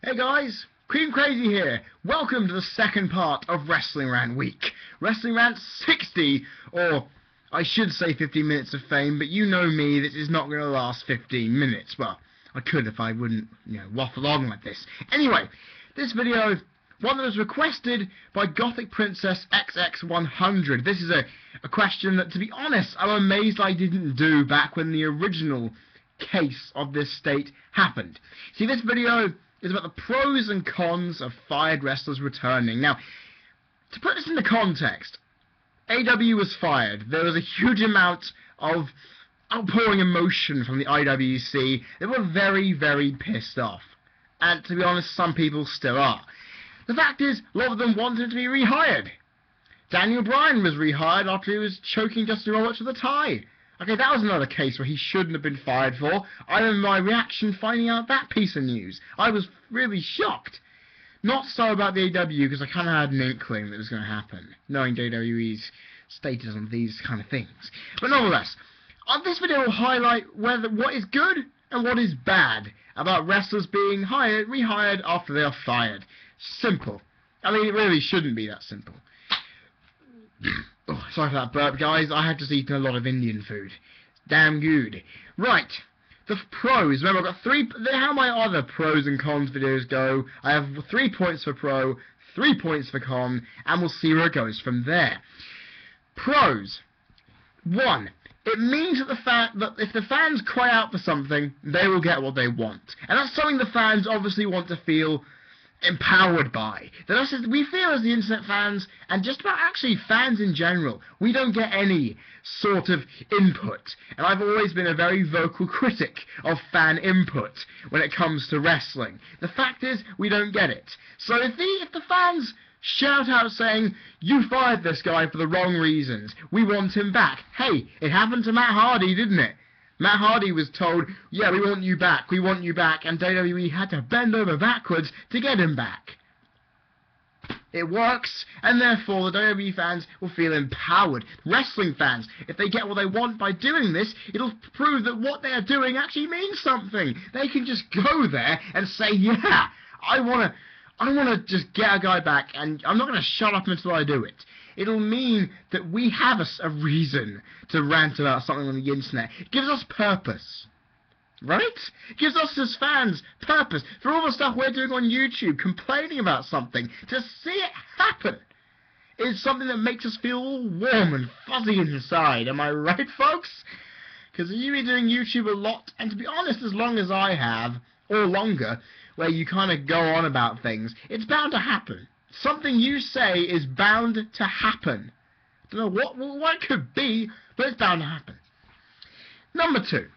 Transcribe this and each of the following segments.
Hey guys, CreamCrazy here. Welcome to the second part of Wrestling Rant Week. Wrestling Rant 60, or I should say 15 minutes of fame, but you know me, this is not going to last 15 minutes. Well, I could if I wouldn't, waffle on like this. Anyway, this video, one that was requested by Gothic Princess XX100. This is a question that, to be honest, I'm amazed I didn't do back when the original case of this state happened. See, this video is about the pros and cons of fired wrestlers returning. Now, to put this into context, AW was fired. There was a huge amount of outpouring emotion from the IWC. They were very, very pissed off. And to be honest, some people still are. The fact is, a lot of them wanted to be rehired. Daniel Bryan was rehired after he was choking Justin Roberts with a tie. Okay, that was another case where he shouldn't have been fired for. I remember my reaction finding out that piece of news. I was really shocked. Not so about the AW, because I kind of had an inkling that it was going to happen, knowing WWE's status on these kind of things. But nonetheless, this video will highlight what is good and what is bad about wrestlers being rehired after they are fired. Simple. I mean, it really shouldn't be that simple. Oh, sorry for that burp, guys. I had just eaten a lot of Indian food. Damn good. Right. The pros. Remember, I've got three. How my other pros and cons videos go. I have 3 points for pro, 3 points for con, and we'll see where it goes from there. Pros. 1. It means that if the fans cry out for something, they will get what they want. And that's something the fans obviously want to feel empowered by. We feel as the internet fans, and just about actually fans in general, we don't get any sort of input. And I've always been a very vocal critic of fan input when it comes to wrestling. The fact is, we don't get it. So if the fans shout out saying, "You fired this guy for the wrong reasons, we want him back." Hey, it happened to Matt Hardy, didn't it? Matt Hardy was told, "Yeah, we want you back, and WWE had to bend over backwards to get him back. It works, and therefore the WWE fans will feel empowered. Wrestling fans, if they get what they want by doing this, it'll prove that what they are doing actually means something. They can just go there and say, "Yeah, I wanna just get a guy back, and I'm not gonna shut up until I do it." It'll mean that we have a reason to rant about something on the internet. It gives us purpose. Right? It gives us as fans purpose. For all the stuff we're doing on YouTube, complaining about something, to see it happen is something that makes us feel all warm and fuzzy inside. Am I right, folks? Because you've been doing YouTube a lot, and to be honest, as long as I have, or longer, where you kind of go on about things, it's bound to happen. Something you say is bound to happen. I don't know what it could be, but it's bound to happen. Number 2.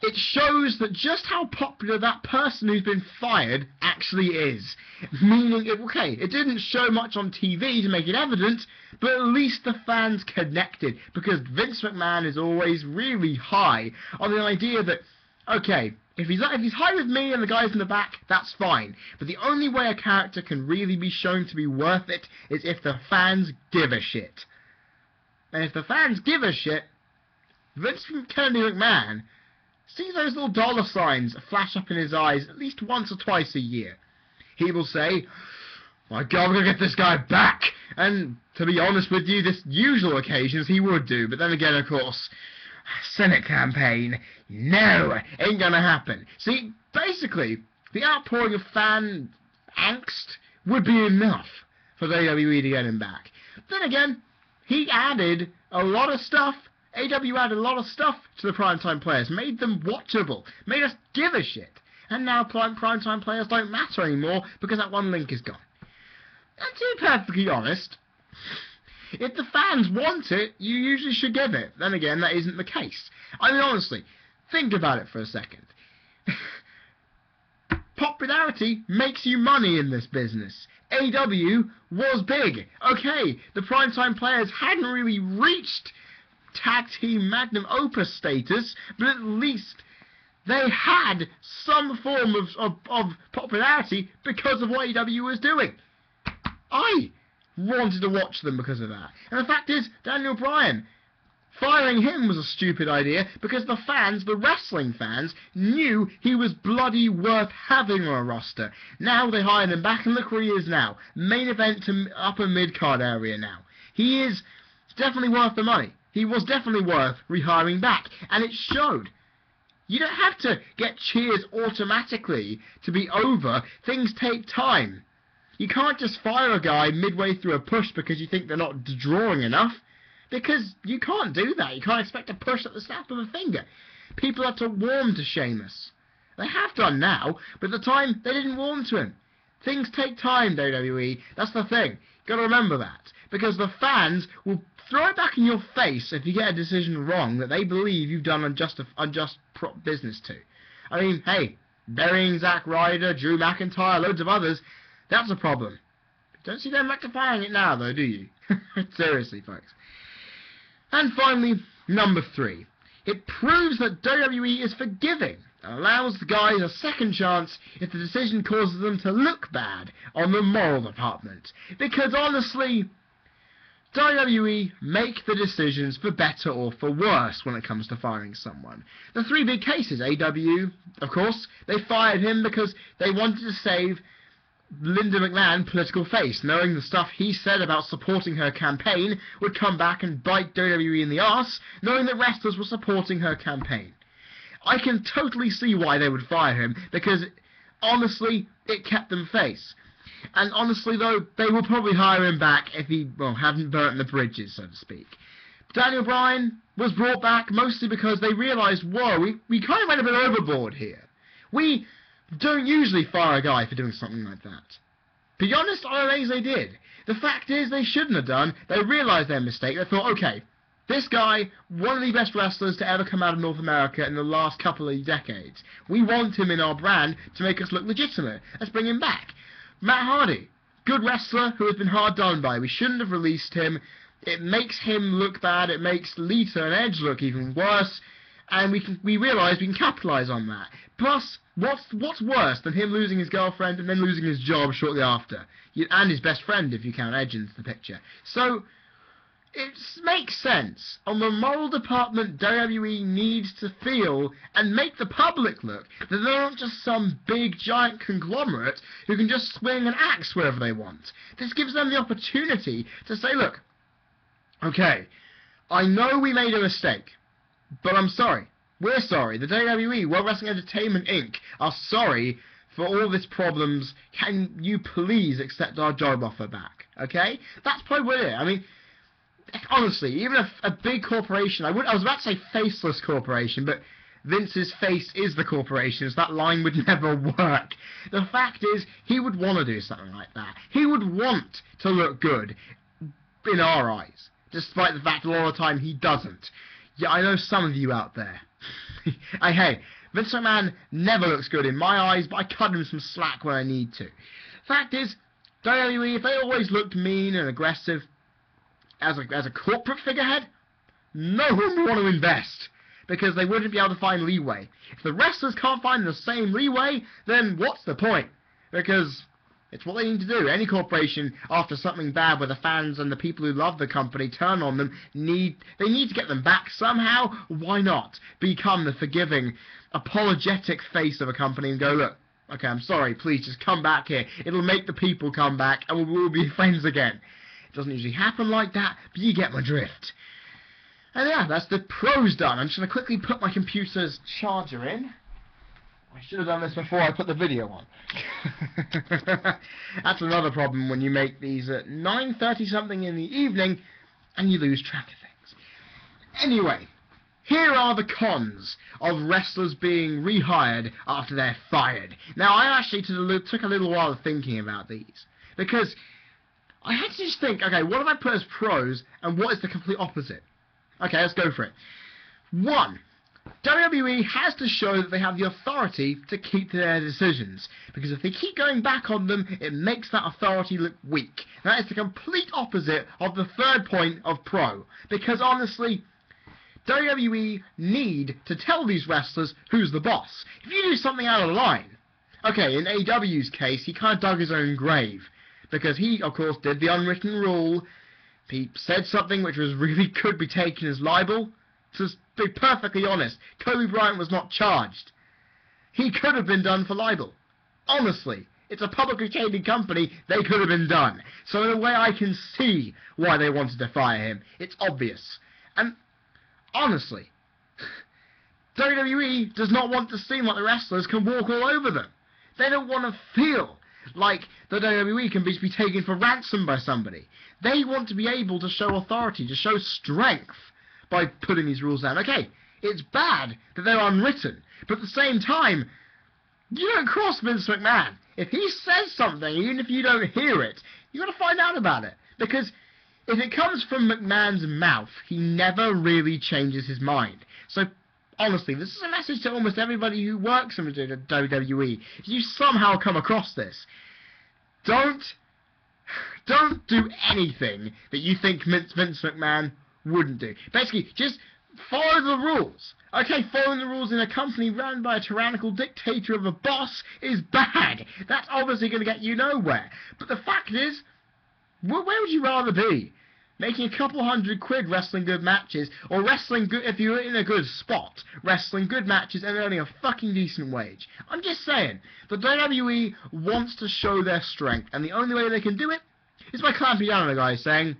It shows that just how popular that person who's been fired actually is. Meaning, it didn't show much on TV to make it evident, but at least the fans connected, because Vince McMahon is always really high on the idea that, okay, if he's high with me and the guys in the back, that's fine. But the only way a character can really be shown to be worth it is if the fans give a shit. And if the fans give a shit, Vince Kennedy McMahon sees those little dollar signs flash up in his eyes at least once or twice a year. He will say, "My God, we're going to get this guy back." And to be honest with you, this usual occasions he would do. But then again, of course, Senate campaign, no, ain't gonna happen. See, basically, the outpouring of fan angst would be enough for WWE to get him back. Then again, he added a lot of stuff. AW added a lot of stuff to the primetime players, made them watchable, made us give a shit. And now primetime players don't matter anymore because that one link is gone. And to be perfectly honest, if the fans want it, you usually should give it. Then again, that isn't the case. I mean, honestly, think about it for a second. Popularity makes you money in this business. AW was big. Okay, the primetime players hadn't really reached tag team magnum opus status, but at least they had some form of popularity because of what AW was doing. I wanted to watch them because of that. And the fact is, Daniel Bryan Firing him was a stupid idea because the fans, the wrestling fans, knew he was bloody worth having on a roster. Now they hired him back, and look where he is now. Main event to upper mid-card area now. He is definitely worth the money. He was definitely worth rehiring back, and it showed. You don't have to get cheers automatically to be over. Things take time. You can't just fire a guy midway through a push because you think they're not drawing enough. Because you can't do that. You can't expect to push at the snap of a finger. People had to warm to Sheamus. They have done now, but at the time, they didn't warm to him. Things take time, WWE. That's the thing. You've got to remember that. Because the fans will throw it back in your face if you get a decision wrong that they believe you've done unjust business to. I mean, hey, burying Zack Ryder, Drew McIntyre, loads of others, that's a problem. Don't see them rectifying it now, though, do you? Seriously, folks. And finally, number 3. It proves that WWE is forgiving and allows the guys a second chance if the decision causes them to look bad on the moral department. Because honestly, WWE make the decisions for better or for worse when it comes to firing someone. The 3 big cases, AW, of course, they fired him because they wanted to save Linda McMahon political face, knowing the stuff he said about supporting her campaign would come back and bite WWE in the arse, knowing that wrestlers were supporting her campaign. I can totally see why they would fire him, because honestly, it kept them face. And honestly, though, they will probably hire him back if he, well, hadn't burnt the bridges, so to speak. Daniel Bryan was brought back mostly because they realised, whoa, we kind of went a bit overboard here. We don't usually fire a guy for doing something like that. To be honest, I'm amazed they did. The fact is, they shouldn't have done. They realised their mistake. They thought, okay, this guy, one of the best wrestlers to ever come out of North America in the last couple of decades. We want him in our brand to make us look legitimate. Let's bring him back. Matt Hardy, good wrestler who has been hard done by. We shouldn't have released him. It makes him look bad. It makes Lita and Edge look even worse. And we realise we can capitalise on that. Plus, what's worse than him losing his girlfriend and then losing his job shortly after? And his best friend, if you count Edge into the picture. So, it makes sense. On the moral department, WWE needs to feel and make the public look that they're not just some big, giant conglomerate who can just swing an axe wherever they want. This gives them the opportunity to say, look, okay, I know we made a mistake. But I'm sorry. We're sorry. The WWE, World Wrestling Entertainment Inc., are sorry for all these problems. Can you please accept our job offer back? Okay? That's probably what it is. I mean, honestly, even a big corporation, I was about to say faceless corporation, but Vince's face is the corporation, so that line would never work. The fact is, he would want to do something like that. He would want to look good in our eyes, despite the fact a lot of the time he doesn't. Yeah, I know some of you out there. Hey, Vince McMahon never looks good in my eyes, but I cut him some slack when I need to. Fact is, WWE, if they always looked mean and aggressive as a corporate figurehead, no one would want to invest, because they wouldn't be able to find leeway. If the wrestlers can't find the same leeway, then what's the point? Because it's what they need to do. Any corporation, after something bad where the fans and the people who love the company turn on them, they need to get them back somehow. Why not become the forgiving, apologetic face of a company and go, look, okay, I'm sorry, please just come back here. It'll make the people come back and we'll be friends again. It doesn't usually happen like that, but you get my drift. And yeah, that's the pros done. I'm just going to quickly put my computer's charger in. I should have done this before I put the video on. That's another problem when you make these at 9:30 something in the evening and you lose track of things. Anyway, here are the cons of wrestlers being rehired after they're fired. Now, I actually took a little while thinking about these, because I had to just think, okay, what have I put as pros and what is the complete opposite? Okay, let's go for it. 1. WWE has to show that they have the authority to keep to their decisions, because if they keep going back on them, it makes that authority look weak. That is the complete opposite of the third point of pro, because honestly, WWE need to tell these wrestlers who's the boss. If you do something out of line, okay, in AEW's case, he kind of dug his own grave, because he, of course, did the unwritten rule, he said something which could be taken as libel. To be perfectly honest, Kobe Bryant was not charged. He could have been done for libel. Honestly, it's a publicly traded company, they could have been done. So in a way I can see why they wanted to fire him. It's obvious. And honestly, WWE does not want to seem like the wrestlers can walk all over them. They don't want to feel like the WWE can be taken for ransom by somebody. They want to be able to show authority, to show strength by putting these rules down. Okay, it's bad that they're unwritten, but at the same time, you don't cross Vince McMahon. If he says something, even if you don't hear it, you got to find out about it. Because if it comes from McMahon's mouth, he never really changes his mind. So honestly, this is a message to almost everybody who works in the WWE. If you somehow come across this, don't do anything that you think Vince McMahon wouldn't do. Basically, just follow the rules. Okay, following the rules in a company run by a tyrannical dictator of a boss is bad. That's obviously going to get you nowhere. But the fact is, where would you rather be? Making a couple £100 wrestling good matches, or wrestling good, if you're in a good spot, wrestling good matches and earning a fucking decent wage. I'm just saying, the WWE wants to show their strength, and the only way they can do it is by clamping down on a guy saying,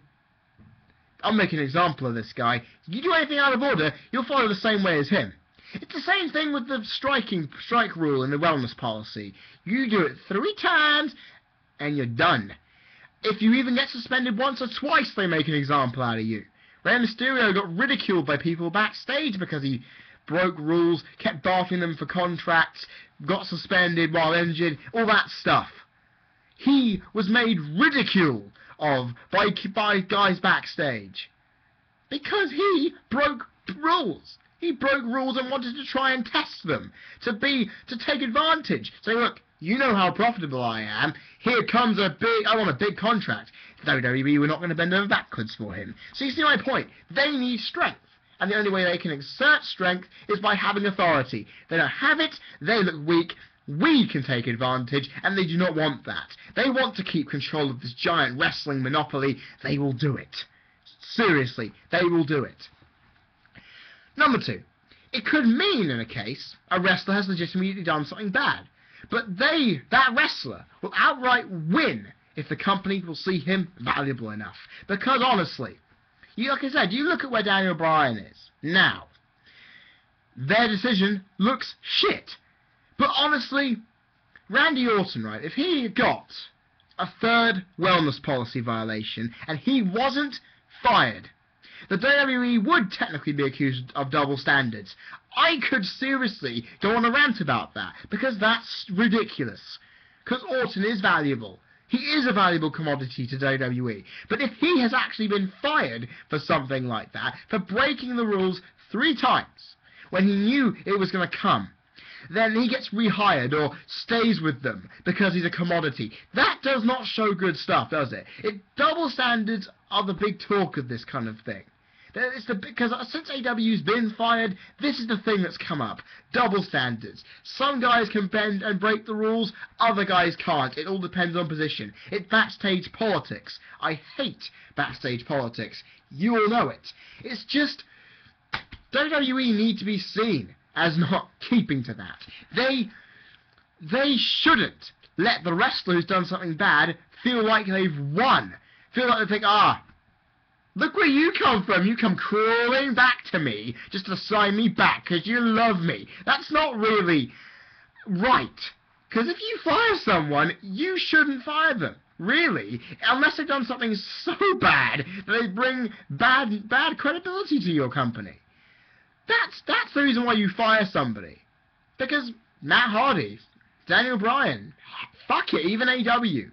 I'll make an example of this guy. You do anything out of order, you'll follow the same way as him. It's the same thing with the strike rule in the wellness policy. You do it 3 times, and you're done. If you even get suspended once or twice, they make an example out of you. Rey Mysterio got ridiculed by people backstage because he broke rules, kept barking them for contracts, got suspended while injured, all that stuff. He was made ridicule of by guys backstage because he broke rules. He broke rules and wanted to try and test them, to take advantage. Say, look, you know how profitable I am. Here comes I want a big contract. WWE, we're not going to bend over backwards for him. So you see my point. They need strength. And the only way they can exert strength is by having authority. They don't have it. They look weak. We can take advantage, and they do not want that. They want to keep control of this giant wrestling monopoly. They will do it. Seriously, they will do it. Number 2. It could mean, in a case, a wrestler has legitimately done something bad. But that wrestler, will outright win if the company will see him valuable enough. Because honestly, like I said, you look at where Daniel Bryan is now. Their decision looks shit. But honestly, Randy Orton, right, if he got a 3rd wellness policy violation and he wasn't fired, the WWE would technically be accused of double standards. I could seriously go on a rant about that, because that's ridiculous. Because Orton is valuable. He is a valuable commodity to WWE. But if he has actually been fired for something like that, for breaking the rules 3 times, when he knew it was going to come, then he gets rehired or stays with them because he's a commodity. That does not show good stuff, does it? Double standards are the big talk of this kind of thing. Because since AW's been fired, this is the thing that's come up. Double standards. Some guys can bend and break the rules, other guys can't. It all depends on position. It's backstage politics. I hate backstage politics. You all know it. It's just, WWE need to be seen as not keeping to that. They shouldn't let the wrestler who's done something bad feel like they've won. Feel like they think, look where you come from. You come crawling back to me just to sign me back because you love me. That's not really right. Because if you fire someone, you shouldn't fire them. Really. Unless they've done something so bad that they bring bad credibility to your company. That's the reason why you fire somebody. Because Matt Hardy, Daniel Bryan, fuck it, even AW.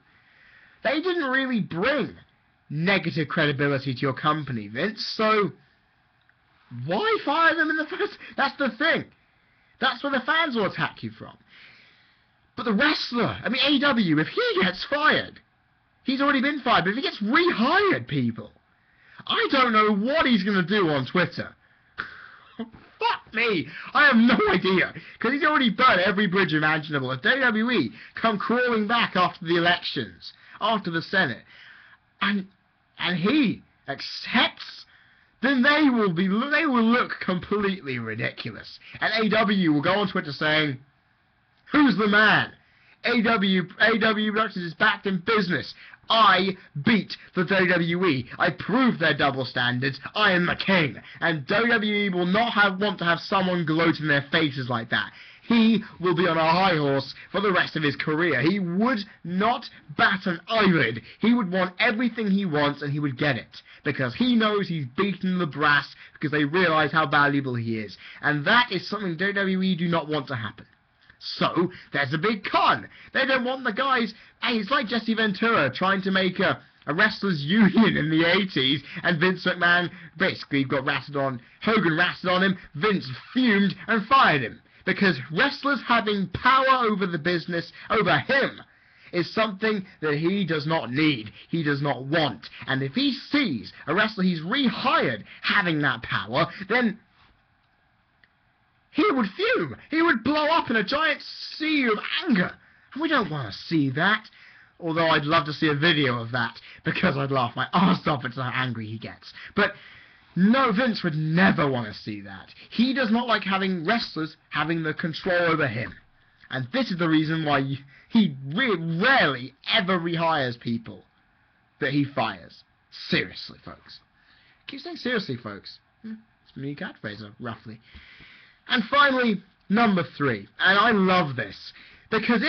They didn't really bring negative credibility to your company, Vince, so why fire them in the first? That's the thing. That's where the fans will attack you from. But the wrestler, I mean AW, if he gets fired, he's already been fired, but if he gets rehired, people, I don't know what he's going to do on Twitter. Fuck me, I have no idea, because he's already burned every bridge imaginable. If WWE come crawling back after the elections, after the Senate, and he accepts, then they will look completely ridiculous. And AW will go on Twitter saying, "Who's the man? AW Productions is backed in business. I beat the WWE. I proved their double standards. I am the king." And WWE will not want to have someone gloat in their faces like that. He will be on a high horse for the rest of his career. He would not bat an eyelid. He would want everything he wants, and he would get it. Because he knows he's beaten the brass, because they realise how valuable he is. And that is something WWE do not want to happen. So, there's a big con. They don't want the guys... Hey, it's like Jesse Ventura trying to make a wrestlers' union in the 80s, and Vince McMahon basically got ratted on. Hogan ratted on him, Vince fumed and fired him. Because wrestlers having power over the business, over him, is something that he does not need, he does not want. And if he sees a wrestler he's rehired having that power, then he would fume. He would blow up in a giant sea of anger. And we don't want to see that. Although I'd love to see a video of that, because I'd laugh my arse off at how angry he gets. But no, Vince would never want to see that. He does not like having wrestlers having the control over him. And this is the reason why he rarely ever rehires people that he fires. Seriously, folks. Keep saying seriously, folks. It's a new catchphrase, roughly. And finally, number 3. And I love this. Because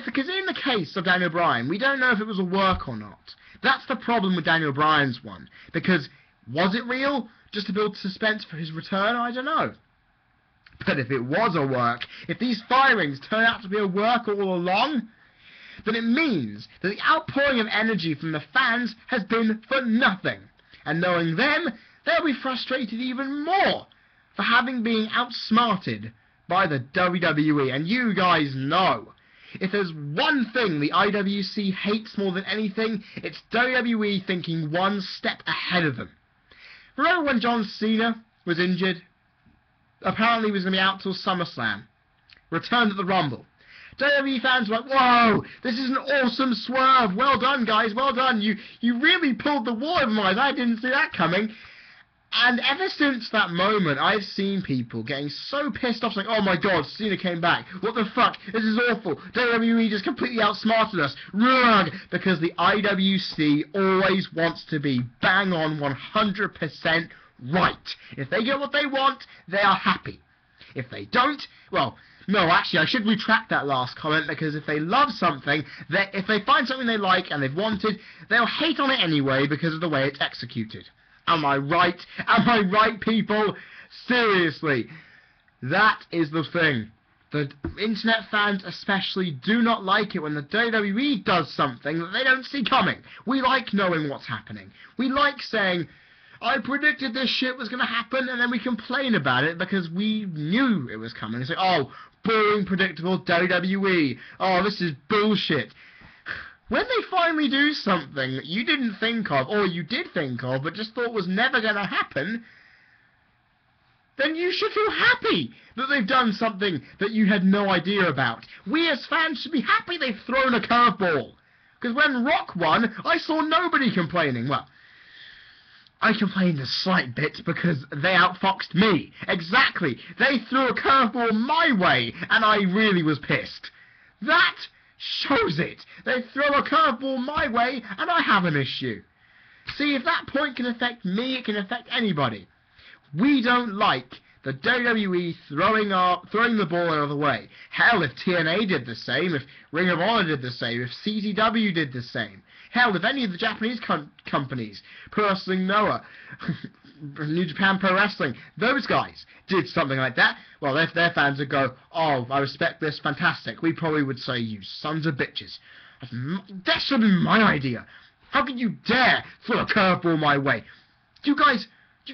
because in the case of Daniel Bryan, we don't know if it was a work or not. That's the problem with Daniel Bryan's one. Because was it real? Just to build suspense for his return? I don't know. But if it was a work, if these firings turn out to be a work all along, then it means that the outpouring of energy from the fans has been for nothing. And knowing them, they'll be frustrated even more for having been outsmarted by the WWE. And you guys know, if there's one thing the IWC hates more than anything, it's WWE thinking one step ahead of them. Remember when John Cena was injured? Apparently he was going to be out till SummerSlam. Returned at the Rumble. WWE fans were like, "Whoa, this is an awesome swerve. Well done, guys, well done. You really pulled the wool over my eyes. I didn't see that coming." And ever since that moment, I've seen people getting so pissed off, like, "Oh my god, Cena came back. What the fuck? This is awful. WWE just completely outsmarted us. Rug!" Because the IWC always wants to be bang on 100% right. If they get what they want, they are happy. If they don't, well, no, actually, I should retract that last comment, because if they love something, if they find something they like and they've wanted, they'll hate on it anyway because of the way it's executed. Am I right? Am I right, people? Seriously. That is the thing. The internet fans especially do not like it when the WWE does something that they don't see coming. We like knowing what's happening. We like saying, "I predicted this shit was going to happen," and then we complain about it because we knew it was coming. It's like, "Oh, boring, predictable WWE. Oh, this is bullshit." When they finally do something that you didn't think of, or you did think of, but just thought was never going to happen, then you should feel happy that they've done something that you had no idea about. We as fans should be happy they've thrown a curveball. Because when Rock won, I saw nobody complaining. Well, I complained a slight bit because they outfoxed me. Exactly. They threw a curveball my way, and I really was pissed. That shows it. They throw a curveball my way, and I have an issue. See, if that point can affect me, it can affect anybody. We don't like the WWE throwing the ball another way. Hell, if TNA did the same, if Ring of Honor did the same, if CZW did the same. Hell, if any of the Japanese companies, Pro Wrestling Noah, New Japan Pro Wrestling, those guys did something like that, well, if their fans would go, "Oh, I respect this, fantastic," we probably would say, "You sons of bitches. That should have been my idea. How can you dare throw a curveball my way? You guys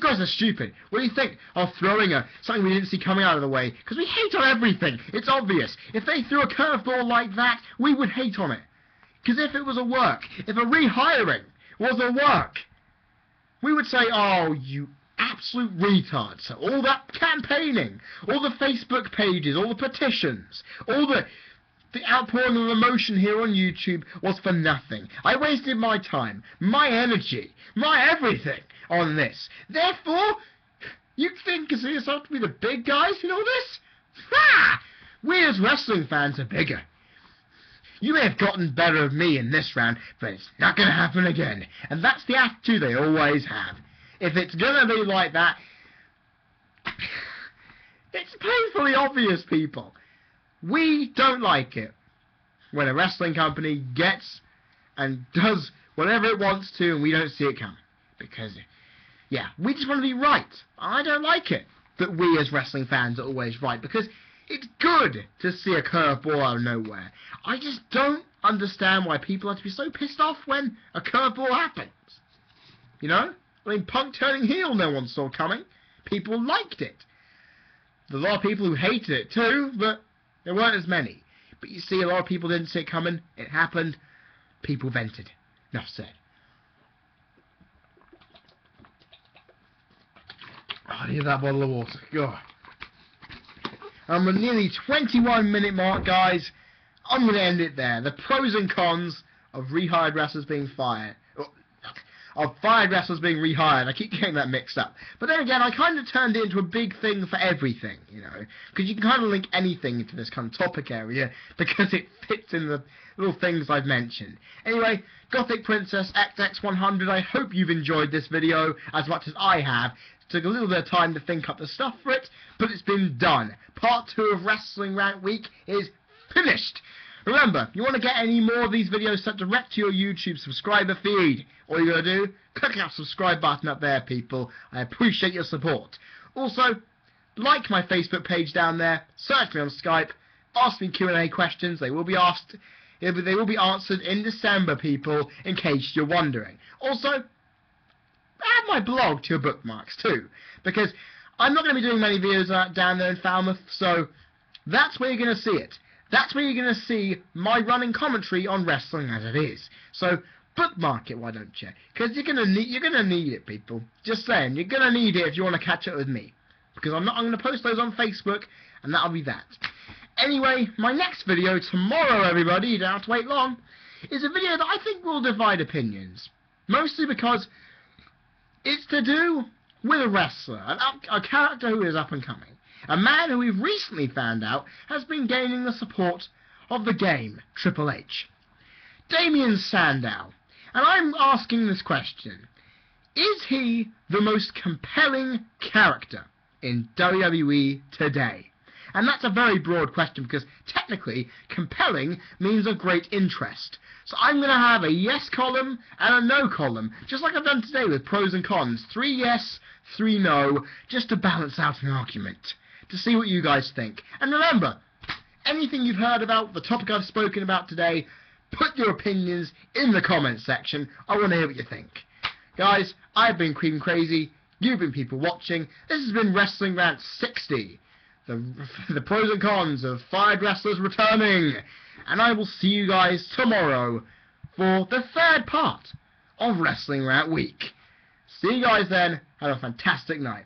are stupid. What do you think of throwing something we didn't see coming out of the way? Because we hate on everything. It's obvious. If they threw a curveball like that, we would hate on it. Because if it was a work, if a rehiring was a work, we would say, "Oh, you absolute retards." So all that campaigning, all the Facebook pages, all the petitions, all the The outpouring of emotion here on YouTube was for nothing. I wasted my time, my energy, my everything on this. Therefore, you think consider yourself to be the big guys in all this? Ha! We as wrestling fans are bigger. You may have gotten better of me in this round, but it's not going to happen again. And that's the attitude they always have. If it's going to be like that, it's painfully obvious, people. We don't like it when a wrestling company gets and does whatever it wants to and we don't see it coming. Because, yeah, we just want to be right. I don't like it that we as wrestling fans are always right, because it's good to see a curveball out of nowhere. I just don't understand why people have to be so pissed off when a curveball happens. You know? I mean, Punk turning heel no one saw coming. People liked it. There's a lot of people who hated it too, but there weren't as many. But you see, a lot of people didn't see it coming. It happened. People vented. Enough said. Oh, here's that bottle of water. God. I'm at nearly 21-minute mark, guys. I'm going to end it there. The pros and cons of rehired wrestlers being fired. Of fired wrestlers being rehired. I keep getting that mixed up. But then again, I kind of turned it into a big thing for everything, you know. Because you can kind of link anything into this kind of topic area, because it fits in the little things I've mentioned. Anyway, Gothic Princess XX100, I hope you've enjoyed this video as much as I have. It took a little bit of time to think up the stuff for it, but it's been done. Part 2 of Wrestling Rant Week is finished. Remember, you want to get any more of these videos sent direct to your YouTube subscriber feed. All you got to do, click that subscribe button up there, people. I appreciate your support. Also, like my Facebook page down there, search me on Skype, ask me Q&A questions. They will be asked, they will be answered in December, people, in case you're wondering. Also, add my blog to your bookmarks too, because I'm not going to be doing many videos down there in Falmouth, so that's where you're going to see it. That's where you're going to see my running commentary on wrestling as it is. So bookmark it, why don't you? Because you're going to need it, people. Just saying, you're going to need it if you want to catch up with me. Because I'm going to post those on Facebook, and that'll be that. Anyway, my next video tomorrow, everybody, you don't have to wait long, is a video that I think will divide opinions. Mostly because it's to do with a wrestler, a character who is up and coming. A man who we've recently found out has been gaining the support of the game, Triple H. Damien Sandow. And I'm asking this question. Is he the most compelling character in WWE today? And that's a very broad question, because technically, compelling means of great interest. So I'm going to have a yes column and a no column, just like I've done today with pros and cons. 3 yes, 3 no, just to balance out an argument. To see what you guys think. And remember, anything you've heard about the topic I've spoken about today, put your opinions in the comments section. I want to hear what you think. Guys, I've been Cream Crazy. You've been people watching. This has been Wrestling Rant 60. The pros and cons of fired wrestlers returning. And I will see you guys tomorrow for the 3rd part of Wrestling Rant Week. See you guys then. Have a fantastic night.